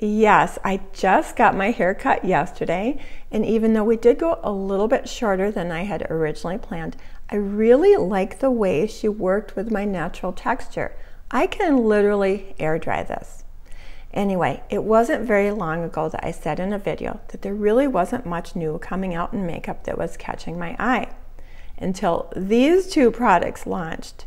Yes, I just got my hair cut yesterday, and even though we did go a little bit shorter than I had originally planned, I really like the way she worked with my natural texture. I can literally air dry this. Anyway, it wasn't very long ago that I said in a video that there really wasn't much new coming out in makeup that was catching my eye until these two products launched.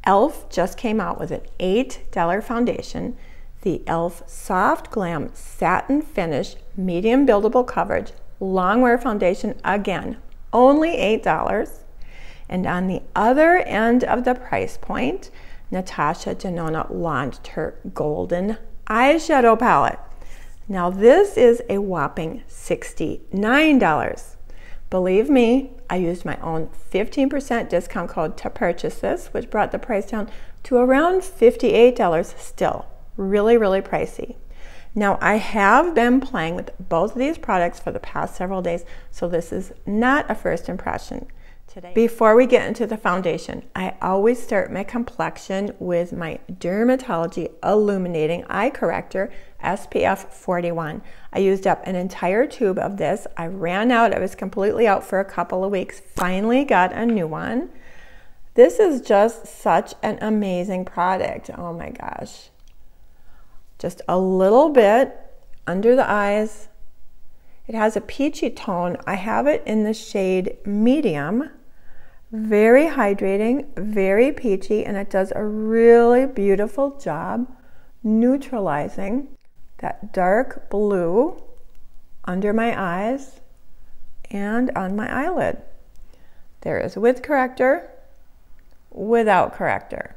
e.l.f. just came out with an $8 foundation, the e.l.f. Soft Glam Satin Finish Medium Buildable Coverage Longwear Foundation, again, only $8. And on the other end of the price point, Natasha Denona launched her Golden Eyeshadow Palette. Now this is a whopping $69. Believe me, I used my own 15% discount code to purchase this, which brought the price down to around $58 still. Really, really pricey. Now I have been playing with both of these products for the past several days, so this is not a first impression. Today, before we get into the foundation, I always start my complexion with my DRMTLGY Illuminating Eye Corrector SPF 41. I used up an entire tube of this. I ran out. I was completely out for a couple of weeks. Finally got a new one. This is just such an amazing product. Oh my gosh. Just a little bit under the eyes. It has a peachy tone. I have it in the shade medium. Very hydrating, very peachy, and it does a really beautiful job neutralizing that dark blue under my eyes and on my eyelid. There is with corrector, without corrector.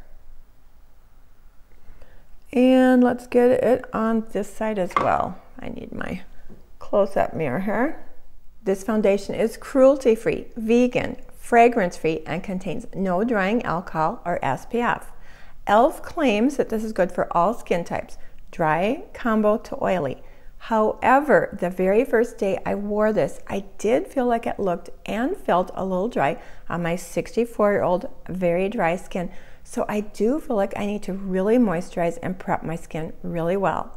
And let's get it on this side as well. I need my close-up mirror here. This foundation is cruelty-free, vegan, fragrance-free, and contains no drying alcohol or SPF. e.l.f. claims that this is good for all skin types, dry, combo to oily. However, the very first day I wore this, I did feel like it looked and felt a little dry on my 64-year-old very dry skin. So I do feel like I need to really moisturize and prep my skin really well.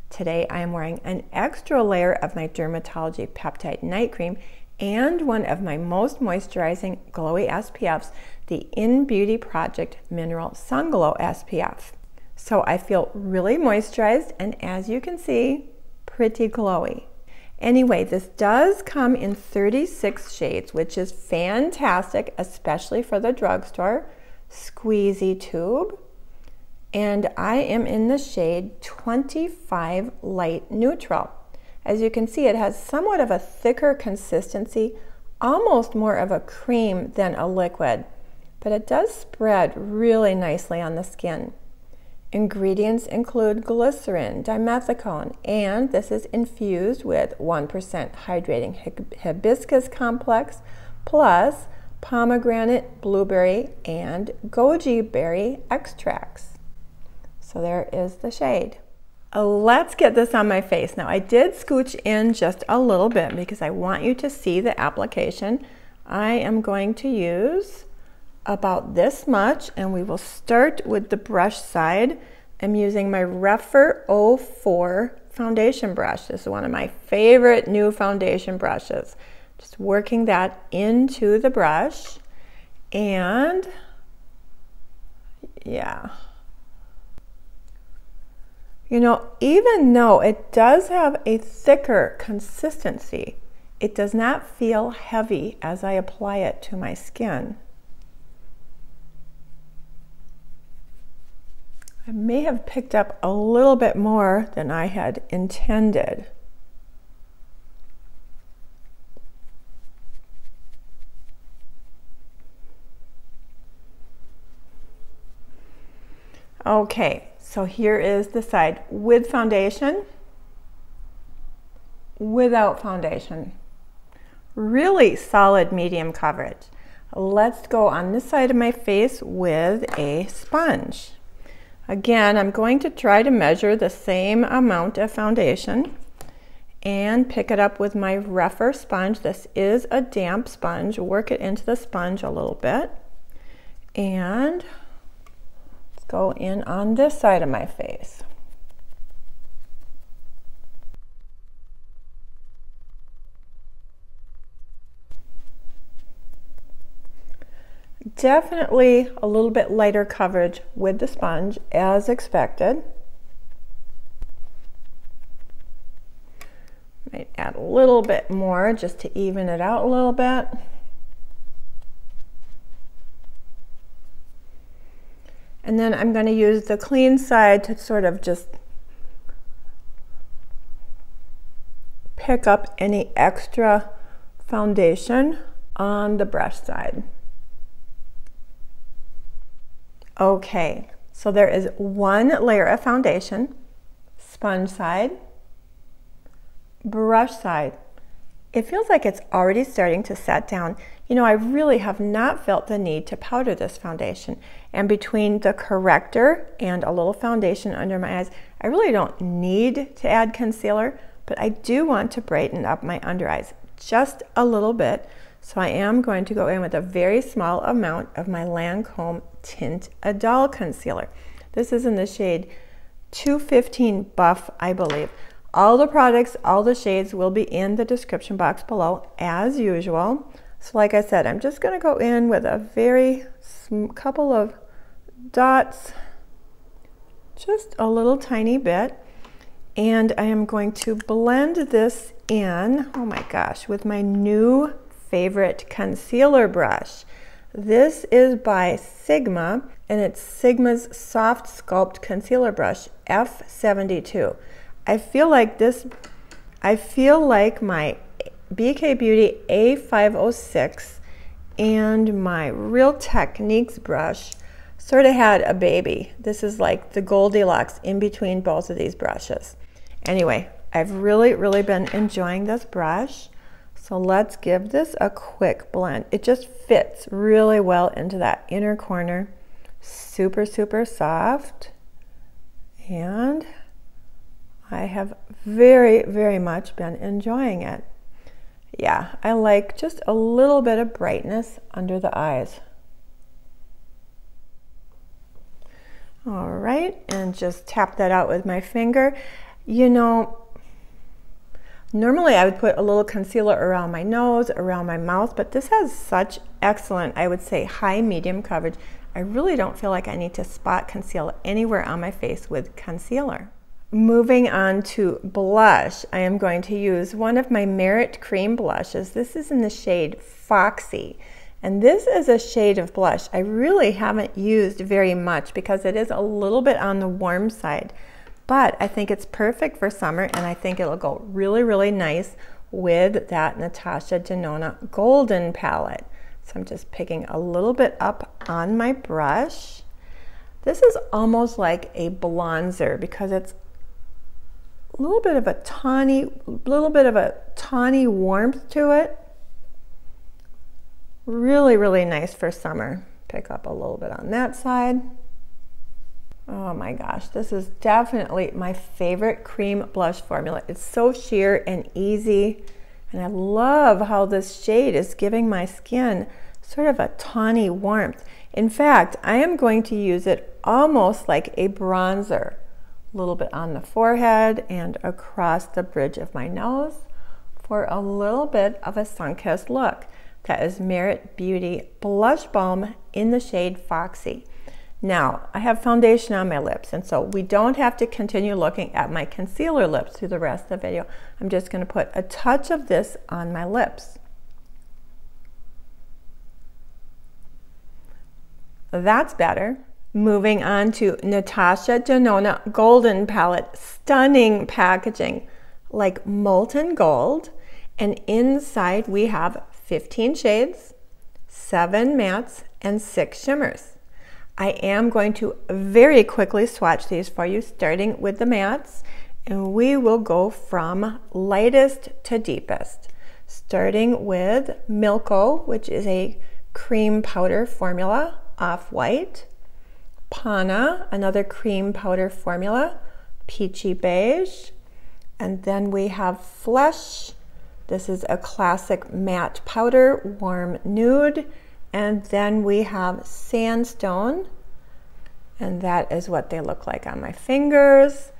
Today I am wearing an extra layer of my DRMTLGY Peptide Night Cream and one of my most moisturizing glowy SPFs, the In Beauty Project Mineral Sun Glow SPF. So I feel really moisturized and, as you can see, pretty glowy. Anyway, this does come in 36 shades, which is fantastic, especially for the drugstore squeezy tube. And I am in the shade 25 Light Neutral. As you can see, it has somewhat of a thicker consistency, almost more of a cream than a liquid, but it does spread really nicely on the skin. Ingredients include glycerin, dimethicone, and this is infused with 1% hydrating hibiscus complex, plus pomegranate, blueberry, and goji berry extracts. So there is the shade. Let's get this on my face. Now I did scooch in just a little bit because I want you to see the application. I am going to use about this much, and we will start with the brush side. I'm using my REPHR 04 foundation brush. This is one of my favorite new foundation brushes. Just working that into the brush, and yeah. You know, even though it does have a thicker consistency, it does not feel heavy as I apply it to my skin. I may have picked up a little bit more than I had intended. Okay, so here is the side with foundation, without foundation. Really solid medium coverage. Let's go on this side of my face with a sponge. Again, I'm going to try to measure the same amount of foundation and pick it up with my REPHR sponge. This is a damp sponge. Work it into the sponge a little bit. And go in on this side of my face. Definitely a little bit lighter coverage with the sponge as expected. Might add a little bit more just to even it out a little bit. And then I'm going to use the clean side to sort of just pick up any extra foundation on the brush side. Okay, so there is one layer of foundation, sponge side, brush side. It feels like it's already starting to set down. You know, I really have not felt the need to powder this foundation. And between the corrector and a little foundation under my eyes, I really don't need to add concealer, but I do want to brighten up my under eyes just a little bit. So I am going to go in with a very small amount of my Lancome Tint Adult Concealer. This is in the shade 215 Buff, I believe. All the products, all the shades will be in the description box below as usual. So like I said, I'm just going to go in with a very couple of dots, just a little tiny bit, and I am going to blend this in, oh my gosh, with my new favorite concealer brush. This is by Sigma, and it's Sigma's Soft Sculpt Concealer Brush F72. I feel like my BK Beauty A506 and my Real Techniques brush sort of had a baby. This is like the Goldilocks in between both of these brushes. Anyway, I've really been enjoying this brush. So let's give this a quick blend. It just fits really well into that inner corner. Super soft. And I have very much been enjoying it. Yeah, I like just a little bit of brightness under the eyes. All right, and just tap that out with my finger. You know, normally I would put a little concealer around my nose, around my mouth, but this has such excellent, I would say, high medium coverage. I really don't feel like I need to spot conceal anywhere on my face with concealer. Moving on to blush, I am going to use one of my Merit Cream blushes. This is in the shade Foxy. And this is a shade of blush I really haven't used very much because it is a little bit on the warm side. But I think it's perfect for summer, and I think it'll go really nice with that Natasha Denona Golden palette. So I'm just picking a little bit up on my brush. This is almost like a bronzer because it's a little bit of a tawny warmth to it. Really nice for summer. Pick up a little bit on that side. Oh my gosh, this is definitely my favorite cream blush formula. It's so sheer and easy, and I love how this shade is giving my skin sort of a tawny warmth. In fact, I am going to use it almost like a bronzer. A little bit on the forehead and across the bridge of my nose for a little bit of a sun-kissed look. That is Merit Beauty Blush Balm in the shade Foxy. Now, I have foundation on my lips, and so we don't have to continue looking at my concealer lips through the rest of the video. I'm just going to put a touch of this on my lips. That's better. Moving on to Natasha Denona Golden Palette. Stunning packaging, like molten gold. And inside we have 15 shades, 7 mattes, and 6 shimmers. I am going to very quickly swatch these for you, starting with the mattes, and we will go from lightest to deepest, starting with Milko, which is a cream powder formula, off-white, Pana, another cream powder formula, peachy beige, and then we have Flesh. This is a classic matte powder, warm nude, and then we have Sandstone, and that is what they look like on my fingers.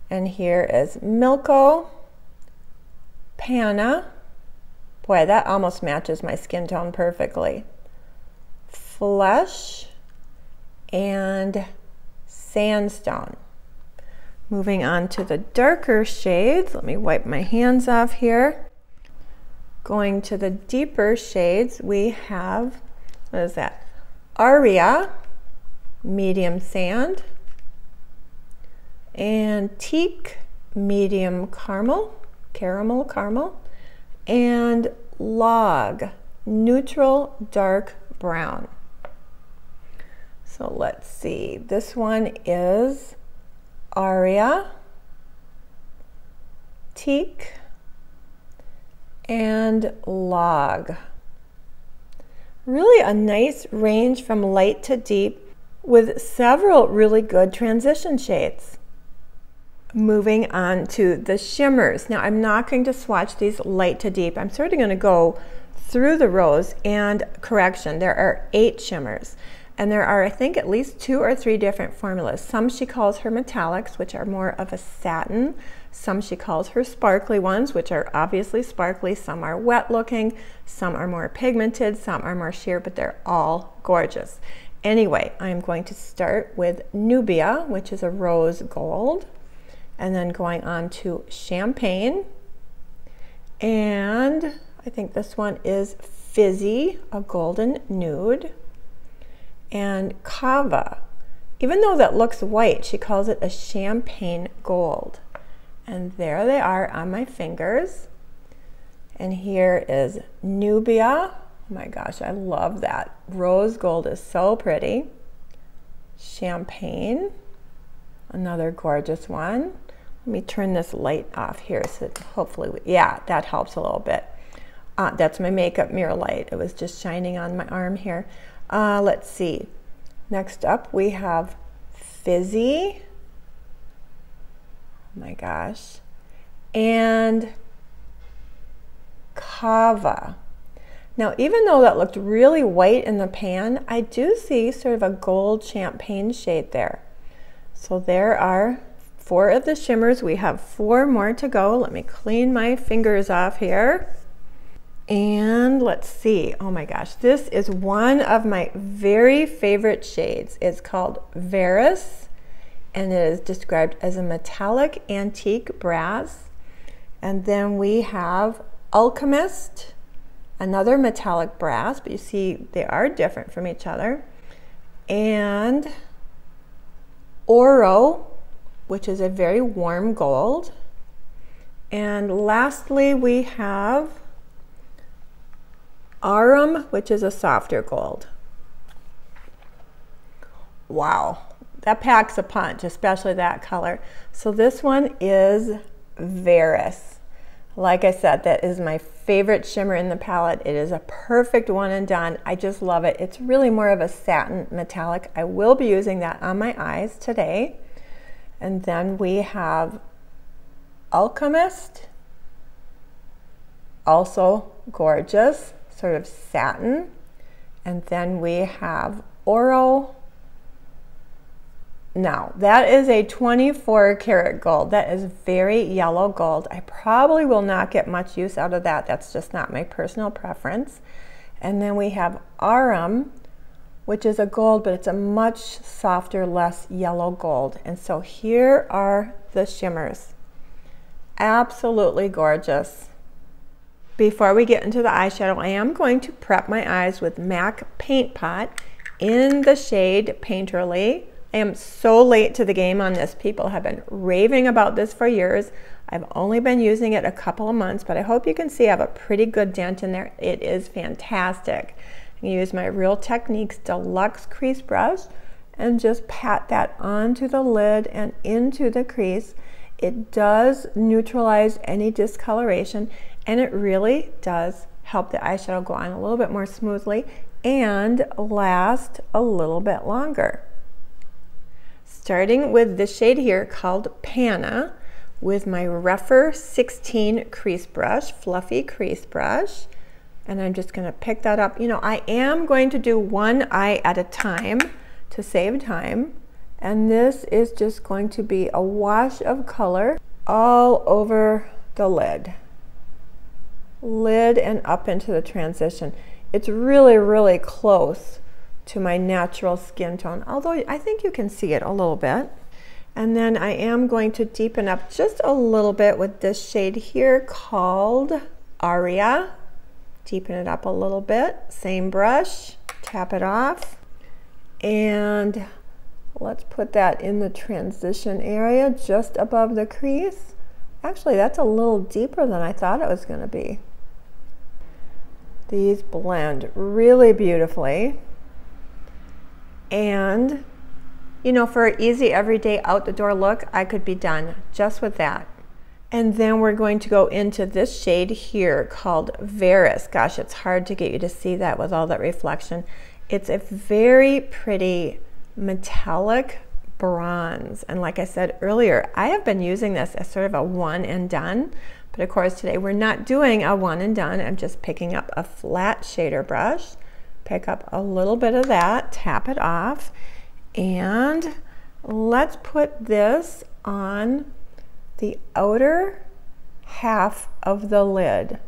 And here is Milko, Pana. Boy, that almost matches my skin tone perfectly. Flesh, and Sandstone. Moving on to the darker shades, let me wipe my hands off here. Going to the deeper shades, we have, what is that? Aria, medium sand, Antique, medium caramel, and Log, neutral dark brown. So let's see, this one is Aria, Teak, and Log. Really a nice range from light to deep with several really good transition shades. Moving on to the shimmers. Now I'm not going to swatch these light to deep. I'm sort of going to go through the rows and correction. There are 8 shimmers. And there are, I think, at least 2 or 3 different formulas. Some she calls her metallics, which are more of a satin. Some she calls her sparkly ones, which are obviously sparkly. Some are wet looking, some are more pigmented, some are more sheer, but they're all gorgeous. Anyway, I'm going to start with Nubia, which is a rose gold, and then going on to Champagne. And I think this one is Fizzy, a golden nude. And Kava, even though that looks white, she calls it a champagne gold. And there they are on my fingers. And here is Nubia. Oh my gosh, I love that. Rose gold is so pretty. Champagne, another gorgeous one. Let me turn this light off here so hopefully, yeah, that helps a little bit. That's my makeup mirror light. It was just shining on my arm here. Let's see. Next up we have Fizzy. Oh my gosh. And Kava. Now, even though that looked really white in the pan, I do see sort of a gold champagne shade there. So there are 4 of the shimmers. We have 4 more to go. Let me clean my fingers off here. And let's see, oh my gosh, this is one of my very favorite shades. It's called Varus, and it is described as a metallic antique brass. And then we have Alchemist, another metallic brass, but you see they are different from each other. And Oro, which is a very warm gold. And lastly, we have Arum, which is a softer gold. Wow, that packs a punch, especially that color. So this one is Varus. Like I said, that is my favorite shimmer in the palette. It is a perfect one and done. I just love it. It's really more of a satin metallic. I will be using that on my eyes today. And then we have Alchemist, also gorgeous, sort of satin. And then we have Oro. Now, that is a 24 karat gold. That is very yellow gold. I probably will not get much use out of that. That's just not my personal preference. And then we have Arum, which is a gold, but it's a much softer, less yellow gold. And so here are the shimmers. Absolutely gorgeous. Before we get into the eyeshadow, I am going to prep my eyes with MAC Paint Pot in the shade Painterly. I am so late to the game on this. People have been raving about this for years. I've only been using it a couple of months, but I hope you can see I have a pretty good dent in there. It is fantastic. I'm going to use my Real Techniques Deluxe Crease Brush and just pat that onto the lid and into the crease. It does neutralize any discoloration, and it really does help the eyeshadow go on a little bit more smoothly and last a little bit longer. Starting with this shade here called Panna with my REPHR 16 crease brush, fluffy crease brush. And I'm just going to pick that up. You know, I am going to do one eye at a time to save time. And this is just going to be a wash of color all over the lid. Lid and up into the transition. It's really, really close to my natural skin tone, although I think you can see it a little bit. And then I am going to deepen up just a little bit with this shade here called Aria. Deepen it up a little bit, same brush, tap it off, and let's put that in the transition area just above the crease. Actually, that's a little deeper than I thought it was going to be. These blend really beautifully, and you know, for an easy everyday out the door look, I could be done just with that. And then we're going to go into this shade here called Veris. Gosh, it's hard to get you to see that with all that reflection. It's a very pretty metallic bronze. And like I said earlier, I have been using this as sort of a one and done. But of course today we're not doing a one and done. I'm just picking up a flat shader brush, pick up a little bit of that, tap it off, and let's put this on the outer half of the lid.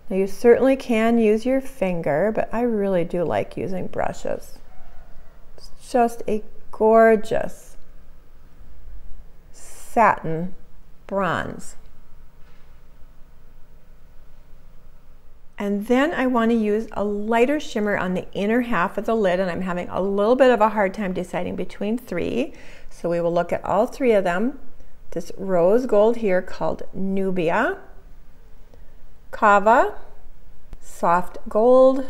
Now you certainly can use your finger, but I really do like using brushes. It's just a gorgeous satin bronze. And then I want to use a lighter shimmer on the inner half of the lid, and I'm having a little bit of a hard time deciding between three. So we will look at all three of them. This rose gold here called Nubia, Kava, Soft Gold,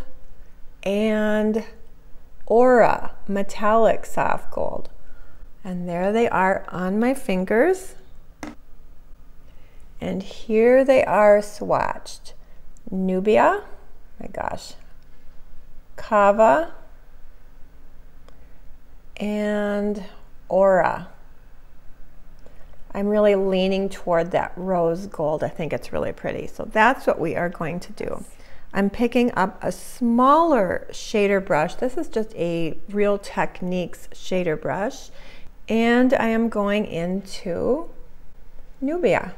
and Aura, Metallic Soft Gold. And there they are on my fingers. And here they are swatched. Nubia, my gosh, Kava, and Aura. I'm really leaning toward that rose gold. I think it's really pretty. So that's what we are going to do. I'm picking up a smaller shader brush. This is just a Real Techniques shader brush. And I am going into Nubia.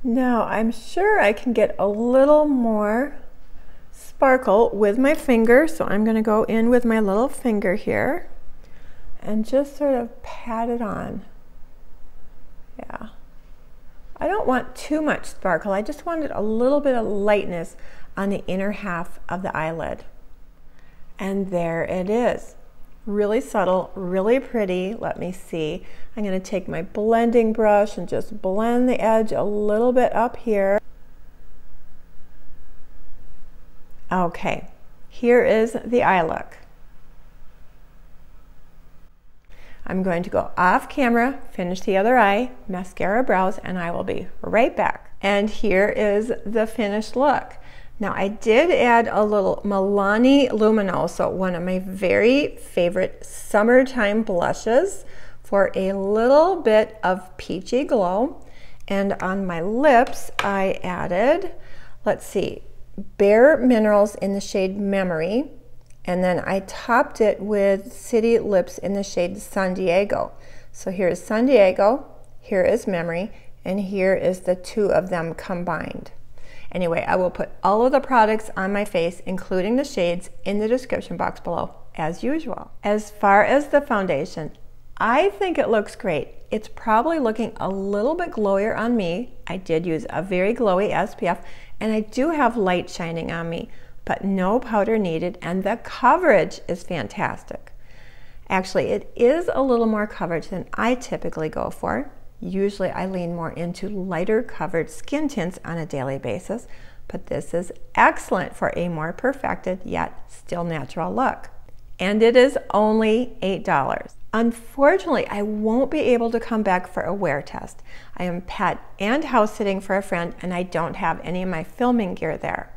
Now I'm sure I can get a little more sparkle with my finger. So I'm going to go in with my little finger here and just sort of pat it on. Yeah. I don't want too much sparkle. I just wanted a little bit of lightness on the inner half of the eyelid. And there it is. Really subtle, really pretty. Let me see. I'm going to take my blending brush and just blend the edge a little bit up here. Okay, here is the eye look. I'm going to go off camera, finish the other eye, mascara, brows, and I will be right back. And here is the finished look. Now I did add a little Milani Luminoso, one of my very favorite summertime blushes, for a little bit of peachy glow. And on my lips I added, let's see, Bare Minerals in the shade Memory. And then I topped it with City Lips in the shade San Diego. So here's San Diego, here is Memory, and here is the two of them combined. Anyway, I will put all of the products on my face, including the shades, in the description box below, as usual. As far as the foundation, I think it looks great. It's probably looking a little bit glowier on me. I did use a very glowy SPF, and I do have light shining on me, but no powder needed, and the coverage is fantastic. Actually, it is a little more coverage than I typically go for. Usually I lean more into lighter covered skin tints on a daily basis, but this is excellent for a more perfected yet still natural look. And it is only $8. Unfortunately, I won't be able to come back for a wear test. I am pet and house sitting for a friend, and I don't have any of my filming gear there.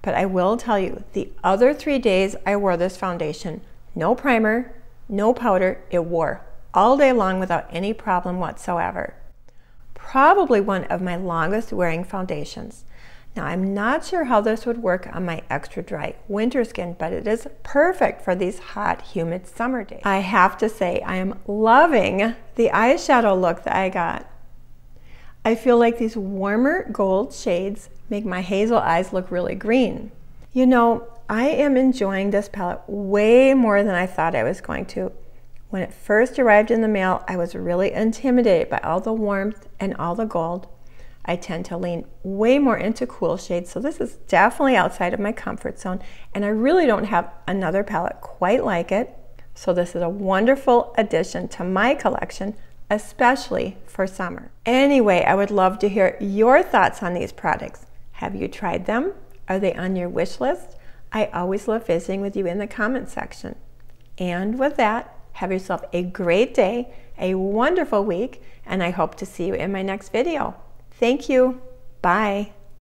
But I will tell you, the other 3 days I wore this foundation, no primer, no powder, it wore all day long without any problem whatsoever. Probably one of my longest wearing foundations. Now I'm not sure how this would work on my extra dry winter skin, but it is perfect for these hot, humid summer days. I have to say, I am loving the eyeshadow look that I got. I feel like these warmer gold shades make my hazel eyes look really green. You know, I am enjoying this palette way more than I thought I was going to. When it first arrived in the mail, I was really intimidated by all the warmth and all the gold. I tend to lean way more into cool shades, so this is definitely outside of my comfort zone, and I really don't have another palette quite like it. So this is a wonderful addition to my collection, especially for summer. Anyway, I would love to hear your thoughts on these products. Have you tried them? Are they on your wish list? I always love visiting with you in the comment section. And with that, have yourself a great day, a wonderful week, and I hope to see you in my next video. Thank you. Bye.